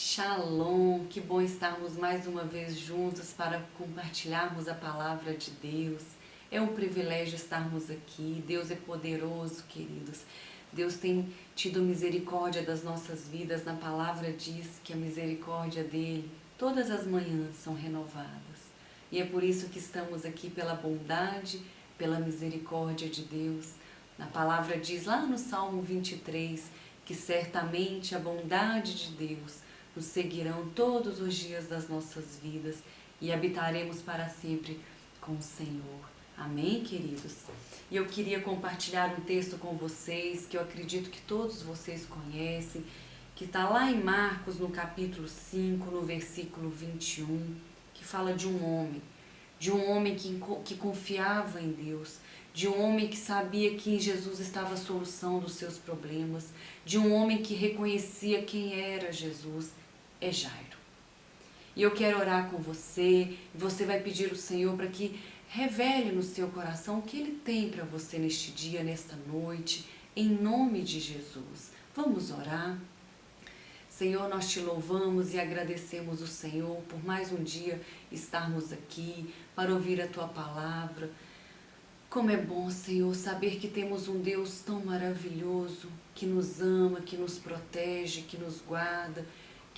Shalom, que bom estarmos mais uma vez juntos para compartilharmos a palavra de Deus. É um privilégio estarmos aqui. Deus é poderoso, queridos. Deus tem tido misericórdia das nossas vidas. Na palavra diz que a misericórdia dele todas as manhãs são renovadas. E é por isso que estamos aqui, pela bondade, pela misericórdia de Deus. Na palavra diz lá no Salmo 23 que certamente a bondade de Deus nos seguirão todos os dias das nossas vidas e habitaremos para sempre com o Senhor. Amém, queridos? E eu queria compartilhar um texto com vocês que eu acredito que todos vocês conhecem, que está lá em Marcos, no capítulo 5, no versículo 21, que fala de um homem que confiava em Deus, de um homem que sabia que em Jesus estava a solução dos seus problemas, de um homem que reconhecia quem era Jesus, é Jairo. E eu quero orar com você, e você vai pedir ao Senhor para que revele no seu coração o que Ele tem para você neste dia, nesta noite, em nome de Jesus. Vamos orar? Senhor, nós te louvamos e agradecemos o Senhor por mais um dia estarmos aqui para ouvir a Tua palavra. Como é bom, Senhor, saber que temos um Deus tão maravilhoso, que nos ama, que nos protege, que nos guarda,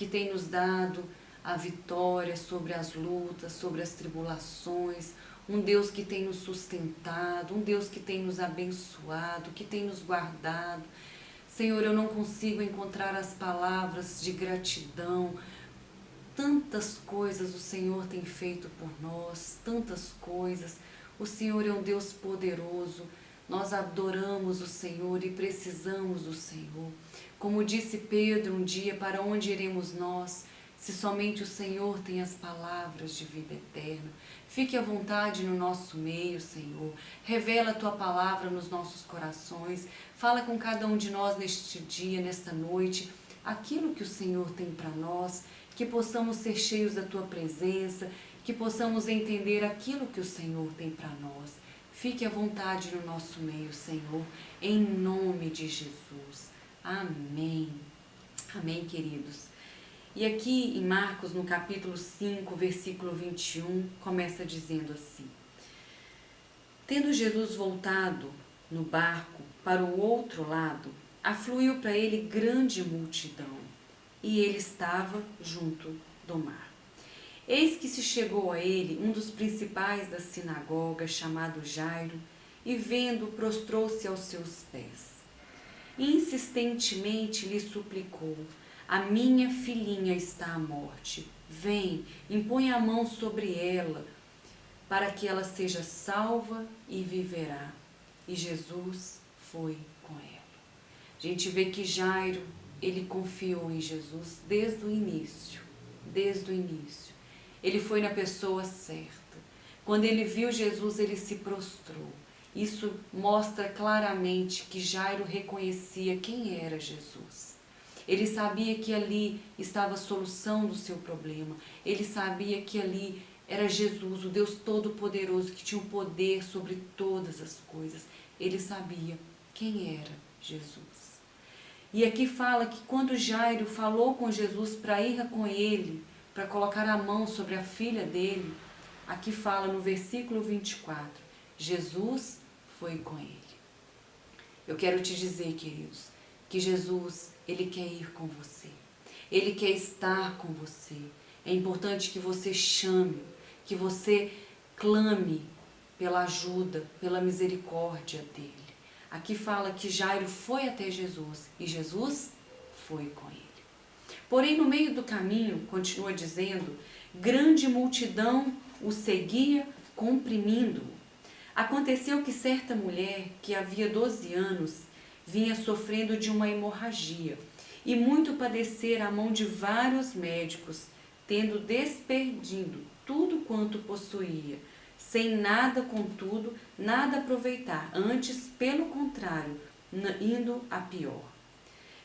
que tem nos dado a vitória sobre as lutas, sobre as tribulações, um Deus que tem nos sustentado, um Deus que tem nos abençoado, que tem nos guardado. Senhor, eu não consigo encontrar as palavras de gratidão. Tantas coisas o Senhor tem feito por nós, tantas coisas. O Senhor é um Deus poderoso. Nós adoramos o Senhor e precisamos do Senhor. Como disse Pedro um dia, para onde iremos nós, se somente o Senhor tem as palavras de vida eterna? Fique à vontade no nosso meio, Senhor. Revela a Tua palavra nos nossos corações. Fala com cada um de nós neste dia, nesta noite, aquilo que o Senhor tem para nós, que possamos ser cheios da Tua presença, que possamos entender aquilo que o Senhor tem para nós. Fique à vontade no nosso meio, Senhor, em nome de Jesus. Amém. Amém, queridos. E aqui em Marcos, no capítulo 5, versículo 21, começa dizendo assim: Tendo Jesus voltado no barco para o outro lado, afluiu para ele grande multidão, e ele estava junto do mar. Eis que se chegou a ele um dos principais da sinagoga, chamado Jairo, e vendo, prostrou-se aos seus pés. E insistentemente lhe suplicou: A minha filhinha está à morte. Vem, impõe a mão sobre ela, para que ela seja salva e viverá. E Jesus foi com ela. A gente vê que Jairo, ele confiou em Jesus desde o início. Desde o início. Ele foi na pessoa certa. Quando ele viu Jesus, ele se prostrou. Isso mostra claramente que Jairo reconhecia quem era Jesus. Ele sabia que ali estava a solução do seu problema. Ele sabia que ali era Jesus, o Deus Todo-Poderoso, que tinha o poder sobre todas as coisas. Ele sabia quem era Jesus. E aqui fala que quando Jairo falou com Jesus para ir com ele, para colocar a mão sobre a filha dele, aqui fala no versículo 24, Jesus foi com ele. Eu quero te dizer, queridos, que Jesus, Ele quer ir com você. Ele quer estar com você. É importante que você chame, que você clame pela ajuda, pela misericórdia dEle. Aqui fala que Jairo foi até Jesus e Jesus foi com ele. Porém, no meio do caminho, continua dizendo, grande multidão o seguia, comprimindo-o. Aconteceu que certa mulher, que havia 12 anos, vinha sofrendo de uma hemorragia, e muito padecera à mão de vários médicos, tendo desperdido tudo quanto possuía, sem nada, contudo, nada aproveitar, antes, pelo contrário, indo a pior.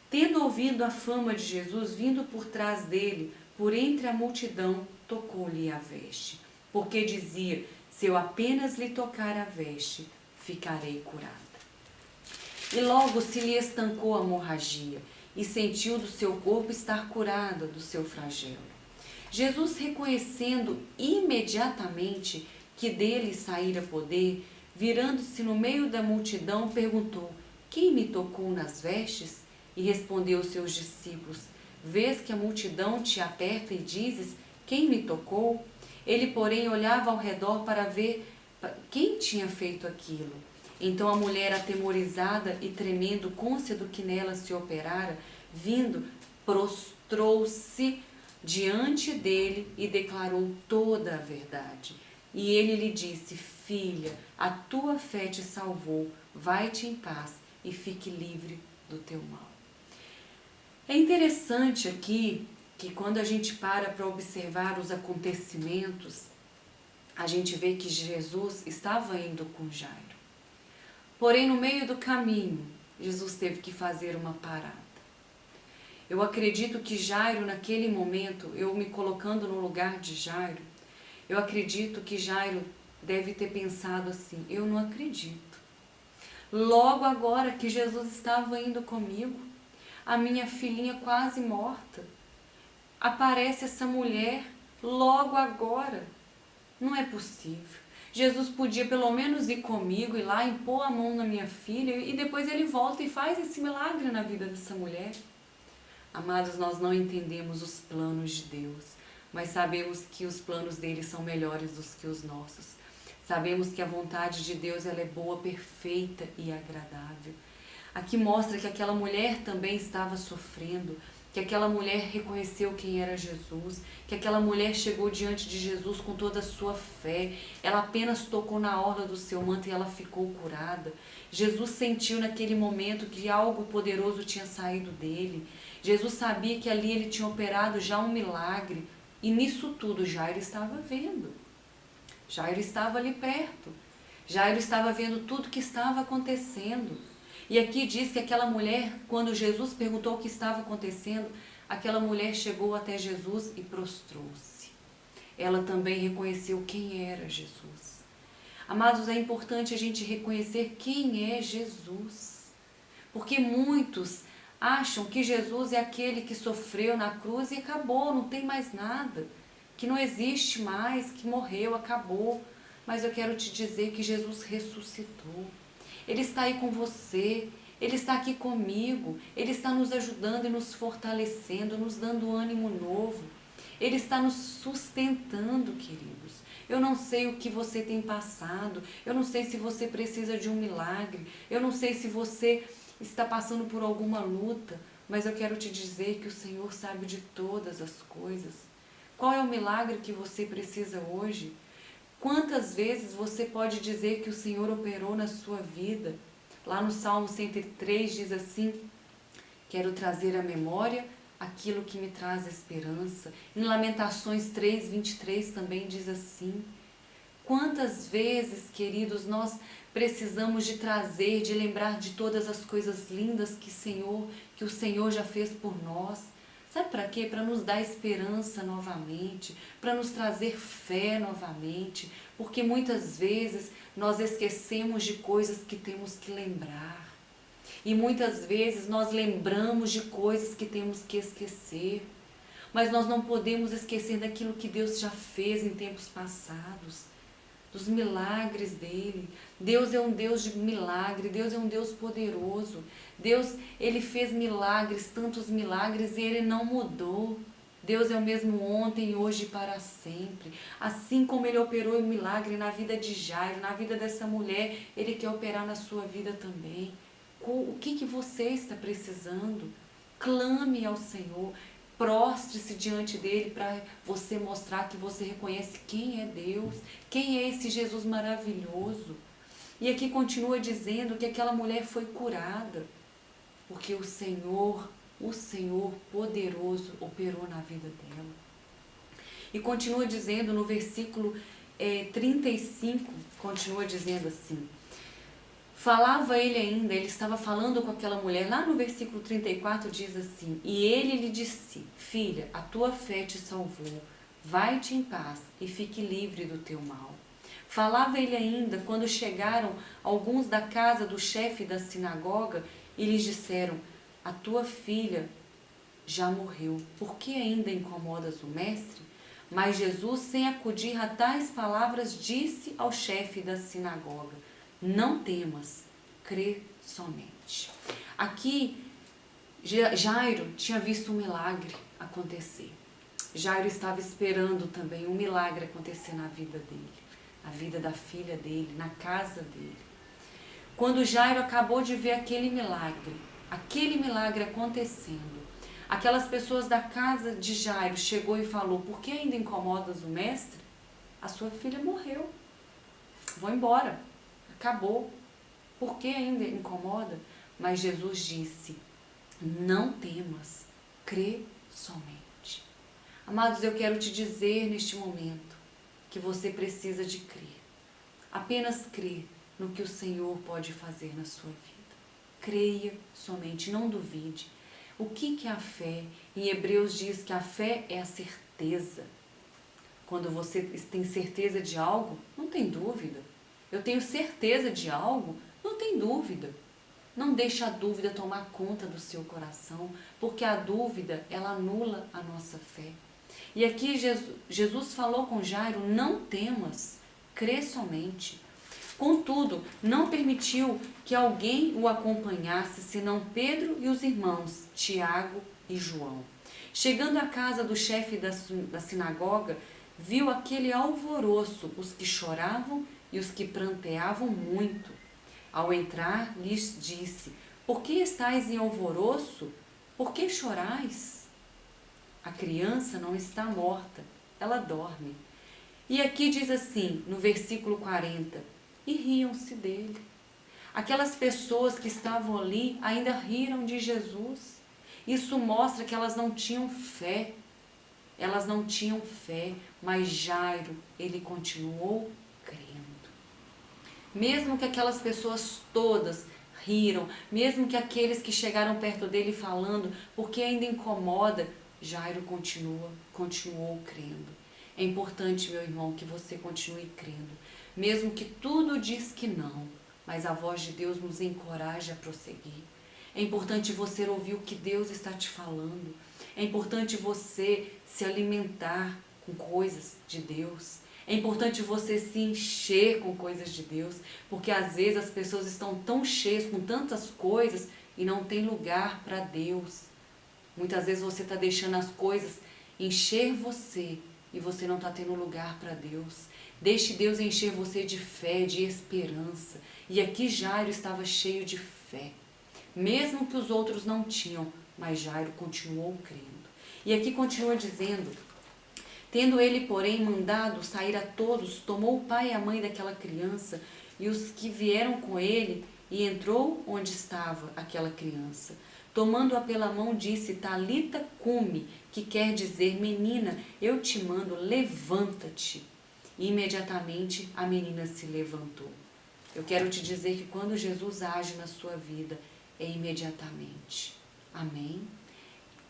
Tendo ouvido a fama de Jesus, vindo por trás dele, por entre a multidão, tocou-lhe a veste, porque dizia, se eu apenas lhe tocar a veste, ficarei curada. E logo se lhe estancou a hemorragia, e sentiu do seu corpo estar curada do seu flagelo. Jesus, reconhecendo imediatamente que dele saíra poder, virando-se no meio da multidão, perguntou: quem me tocou nas vestes? E respondeu aos seus discípulos: vês que a multidão te aperta e dizes: quem me tocou? Ele, porém, olhava ao redor para ver quem tinha feito aquilo. Então a mulher, atemorizada e tremendo, cônscia do que nela se operara, vindo, prostrou-se diante dele e declarou toda a verdade. E ele lhe disse: filha, a tua fé te salvou, vai-te em paz e fique livre do teu mal. É interessante aqui que quando a gente para observar os acontecimentos, a gente vê que Jesus estava indo com Jairo. Porém, no meio do caminho, Jesus teve que fazer uma parada. Eu acredito que Jairo, naquele momento, eu me colocando no lugar de Jairo, eu acredito que Jairo deve ter pensado assim: eu não acredito. Logo agora que Jesus estava indo comigo, a minha filhinha quase morta, aparece essa mulher logo agora. Não é possível. Jesus podia pelo menos ir comigo, ir lá, impor a mão na minha filha e depois ele volta e faz esse milagre na vida dessa mulher. Amados, nós não entendemos os planos de Deus, mas sabemos que os planos dele são melhores do que os nossos. Sabemos que a vontade de Deus ela é boa, perfeita e agradável. Aqui mostra que aquela mulher também estava sofrendo, que aquela mulher reconheceu quem era Jesus, que aquela mulher chegou diante de Jesus com toda a sua fé. Ela apenas tocou na orla do seu manto e ela ficou curada. Jesus sentiu naquele momento que algo poderoso tinha saído dele. Jesus sabia que ali ele tinha operado já um milagre. E nisso tudo Jairo estava vendo. Jairo estava ali perto. Jairo estava vendo tudo que estava acontecendo. E aqui diz que aquela mulher, quando Jesus perguntou o que estava acontecendo, aquela mulher chegou até Jesus e prostrou-se. Ela também reconheceu quem era Jesus. Amados, é importante a gente reconhecer quem é Jesus. Porque muitos acham que Jesus é aquele que sofreu na cruz e acabou, não tem mais nada. Que não existe mais, que morreu, acabou. Mas eu quero te dizer que Jesus ressuscitou. Ele está aí com você, Ele está aqui comigo, Ele está nos ajudando e nos fortalecendo, nos dando ânimo novo. Ele está nos sustentando, queridos. Eu não sei o que você tem passado, eu não sei se você precisa de um milagre, eu não sei se você está passando por alguma luta, mas eu quero te dizer que o Senhor sabe de todas as coisas. Qual é o milagre que você precisa hoje? Quantas vezes você pode dizer que o Senhor operou na sua vida? Lá no Salmo 103 diz assim: quero trazer à memória aquilo que me traz esperança. Em Lamentações 3:23 também diz assim. Quantas vezes, queridos, nós precisamos de trazer, de lembrar de todas as coisas lindas que o Senhor já fez por nós. Sabe para quê? Para nos dar esperança novamente, para nos trazer fé novamente, porque muitas vezes nós esquecemos de coisas que temos que lembrar. E muitas vezes nós lembramos de coisas que temos que esquecer, mas nós não podemos esquecer daquilo que Deus já fez em tempos passados, dos milagres dele. Deus é um Deus de milagre, Deus é um Deus poderoso. Deus, ele fez milagres, tantos milagres, e ele não mudou. Deus é o mesmo ontem, hoje e para sempre. Assim como ele operou um milagre na vida de Jairo, na vida dessa mulher, ele quer operar na sua vida também. O que você está precisando? Clame ao Senhor. Prostre-se diante dele para você mostrar que você reconhece quem é Deus, quem é esse Jesus maravilhoso. E aqui continua dizendo que aquela mulher foi curada, porque o Senhor poderoso operou na vida dela. E continua dizendo no versículo 35, continua dizendo assim: falava ele ainda, ele estava falando com aquela mulher, lá no versículo 34 diz assim: e ele lhe disse: filha, a tua fé te salvou, vai-te em paz e fique livre do teu mal. Falava ele ainda quando chegaram alguns da casa do chefe da sinagoga e lhes disseram: a tua filha já morreu. Por que ainda incomodas o mestre? Mas Jesus, sem acudir a tais palavras, disse ao chefe da sinagoga: não temas, crê somente. Aqui, Jairo tinha visto um milagre acontecer. Jairo estava esperando também um milagre acontecer na vida dele, na vida da filha dele, na casa dele. Quando Jairo acabou de ver aquele milagre acontecendo, aquelas pessoas da casa de Jairo chegou e falou: por que ainda incomodas o mestre? A sua filha morreu. Vou embora. Acabou. Por que ainda incomoda? Mas Jesus disse: não temas, crê somente. Amados, eu quero te dizer neste momento que você precisa de crer. Apenas crer no que o Senhor pode fazer na sua vida. Creia somente, não duvide. O que é a fé? Em Hebreus diz que a fé é a certeza. Quando você tem certeza de algo, não tem dúvida. Eu tenho certeza de algo, não tem dúvida. Não deixe a dúvida tomar conta do seu coração, porque a dúvida, ela anula a nossa fé. E aqui Jesus falou com Jairo: não temas, crê somente. Contudo, não permitiu que alguém o acompanhasse, senão Pedro e os irmãos, Tiago e João. Chegando à casa do chefe da sinagoga, viu aquele alvoroço, os que choravam e os que pranteavam muito. Ao entrar, lhes disse: por que estáis em alvoroço? Por que chorais? A criança não está morta, ela dorme. E aqui diz assim, no versículo 40, e riam-se dele. Aquelas pessoas que estavam ali ainda riram de Jesus. Isso mostra que elas não tinham fé. Elas não tinham fé, mas Jairo, ele continuou crendo. Mesmo que aquelas pessoas todas riram, mesmo que aqueles que chegaram perto dele falando, porque ainda incomoda, Jairo continuou crendo. É importante, meu irmão, que você continue crendo. Mesmo que tudo diz que não, mas a voz de Deus nos encoraja a prosseguir. É importante você ouvir o que Deus está te falando. É importante você se alimentar com coisas de Deus. É importante você se encher com coisas de Deus, porque às vezes as pessoas estão tão cheias com tantas coisas e não tem lugar para Deus. Muitas vezes você está deixando as coisas encher você e você não está tendo lugar para Deus. Deixe Deus encher você de fé, de esperança. E aqui Jairo estava cheio de fé. Mesmo que os outros não tinham, mas Jairo continuou crendo. E aqui continua dizendo: tendo ele, porém, mandado sair a todos, tomou o pai e a mãe daquela criança e os que vieram com ele e entrou onde estava aquela criança. Tomando-a pela mão, disse: Talita cumi, que quer dizer: menina, eu te mando, levanta-te. E imediatamente a menina se levantou. Eu quero te dizer que quando Jesus age na sua vida, é imediatamente. Amém?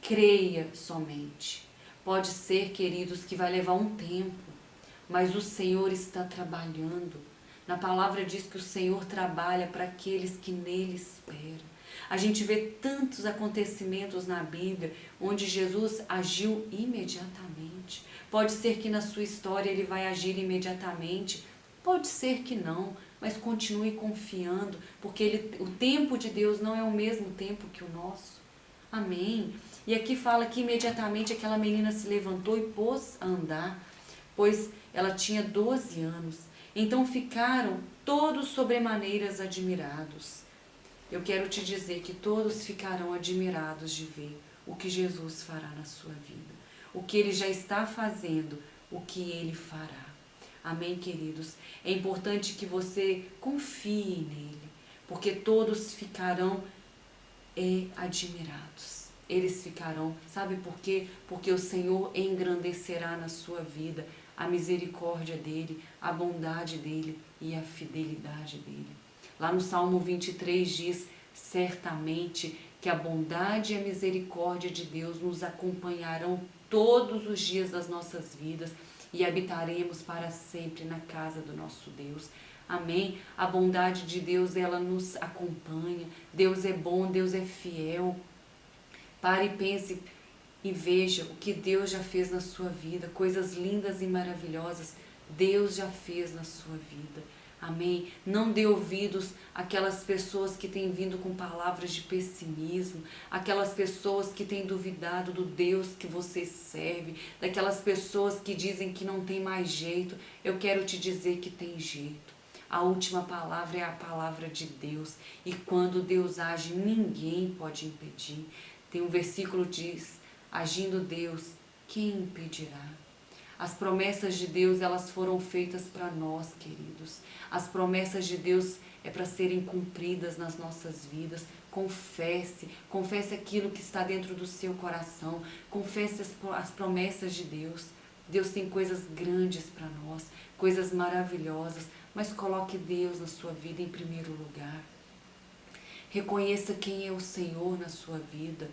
Creia somente. Pode ser, queridos, que vai levar um tempo, mas o Senhor está trabalhando. Na palavra diz que o Senhor trabalha para aqueles que nele esperam. A gente vê tantos acontecimentos na Bíblia onde Jesus agiu imediatamente. Pode ser que na sua história ele vai agir imediatamente, pode ser que não, mas continue confiando, porque o tempo de Deus não é o mesmo tempo que o nosso. Amém? E aqui fala que imediatamente aquela menina se levantou e pôs a andar, pois ela tinha 12 anos. Então ficaram todos sobremaneiras admirados. Eu quero te dizer que todos ficarão admirados de ver o que Jesus fará na sua vida, o que Ele já está fazendo, o que Ele fará. Amém, queridos? É importante que você confie nele, porque todos ficarão admirados. Eles ficarão, sabe por quê? Porque o Senhor engrandecerá na sua vida a misericórdia dele, a bondade dele e a fidelidade dele. Lá no Salmo 23 diz: certamente que a bondade e a misericórdia de Deus nos acompanharão todos os dias das nossas vidas e habitaremos para sempre na casa do nosso Deus. Amém? A bondade de Deus, ela nos acompanha. Deus é bom, Deus é fiel. Pare e pense e veja o que Deus já fez na sua vida, coisas lindas e maravilhosas Deus já fez na sua vida. Amém? Não dê ouvidos àquelas pessoas que têm vindo com palavras de pessimismo, aquelas pessoas que têm duvidado do Deus que você serve, daquelas pessoas que dizem que não tem mais jeito. Eu quero te dizer que tem jeito. A última palavra é a palavra de Deus, e quando Deus age, ninguém pode impedir. Tem um versículo que diz: agindo Deus, quem impedirá? As promessas de Deus, elas foram feitas para nós, queridos. As promessas de Deus é para serem cumpridas nas nossas vidas. Confesse aquilo que está dentro do seu coração. Confesse as promessas de Deus. Deus tem coisas grandes para nós, coisas maravilhosas, mas coloque Deus na sua vida em primeiro lugar. Reconheça quem é o Senhor na sua vida.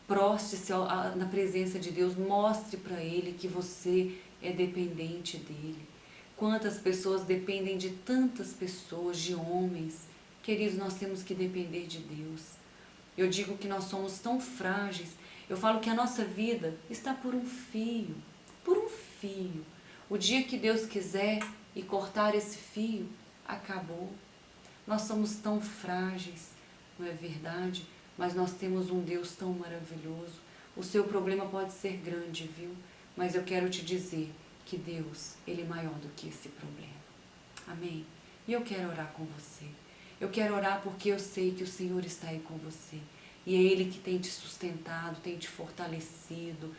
Proste-se na presença de Deus, mostre para Ele que você é dependente dEle. Quantas pessoas dependem de tantas pessoas, de homens. Queridos, nós temos que depender de Deus. Eu digo que nós somos tão frágeis. Eu falo que a nossa vida está por um fio, por um fio. O dia que Deus quiser e cortar esse fio, acabou. Nós somos tão frágeis, não é verdade? Mas nós temos um Deus tão maravilhoso. O seu problema pode ser grande, viu? Mas eu quero te dizer que Deus, Ele é maior do que esse problema. Amém? E eu quero orar com você. Eu quero orar porque eu sei que o Senhor está aí com você. E é Ele que tem te sustentado, tem te fortalecido.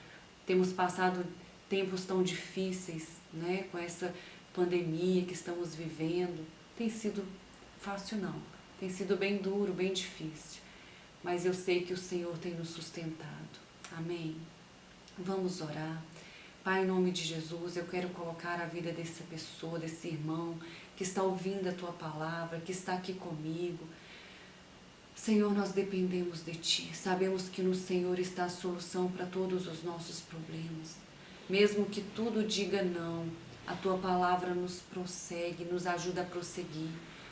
Temos passado tempos tão difíceis, né? Com essa pandemia que estamos vivendo. Tem sido fácil, não. Tem sido bem duro, bem difícil. Mas eu sei que o Senhor tem nos sustentado. Amém? Vamos orar. Pai, em nome de Jesus, eu quero colocar a vida dessa pessoa, desse irmão que está ouvindo a Tua palavra, que está aqui comigo. Senhor, nós dependemos de Ti. Sabemos que no Senhor está a solução para todos os nossos problemas. Mesmo que tudo diga não, a Tua palavra nos prossegue, nos ajuda a prosseguir,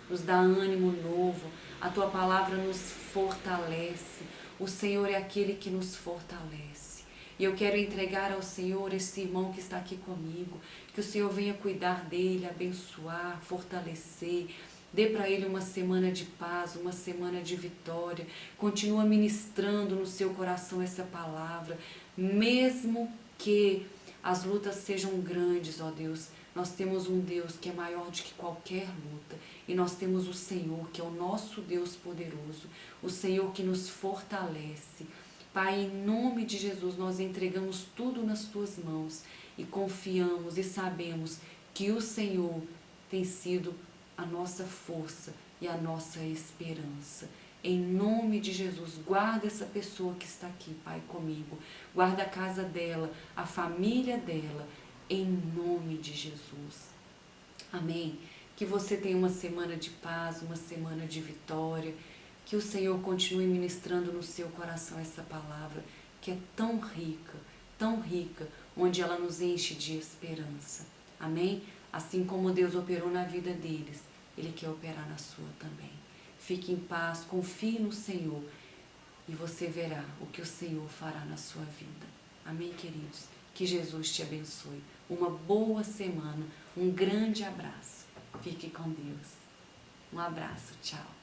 nos dá ânimo novo, a Tua palavra nos fortalece. O Senhor é aquele que nos fortalece. E eu quero entregar ao Senhor esse irmão que está aqui comigo, que o Senhor venha cuidar dele, abençoar, fortalecer. Dê para ele uma semana de paz, uma semana de vitória. Continua ministrando no seu coração essa palavra, mesmo que as lutas sejam grandes, ó Deus. Nós temos um Deus que é maior do que qualquer luta. E nós temos o Senhor, que é o nosso Deus poderoso. O Senhor que nos fortalece. Pai, em nome de Jesus, nós entregamos tudo nas Tuas mãos. E confiamos e sabemos que o Senhor tem sido a nossa força e a nossa esperança. Em nome de Jesus, guarda essa pessoa que está aqui, Pai, comigo. Guarda a casa dela, a família dela. Em nome de Jesus. Amém? Que você tenha uma semana de paz, uma semana de vitória. Que o Senhor continue ministrando no seu coração essa palavra, que é tão rica, onde ela nos enche de esperança. Amém? Assim como Deus operou na vida deles, Ele quer operar na sua também. Fique em paz, confie no Senhor e você verá o que o Senhor fará na sua vida. Amém, queridos? Que Jesus te abençoe. Uma boa semana, um grande abraço. Fique com Deus. Um abraço, tchau.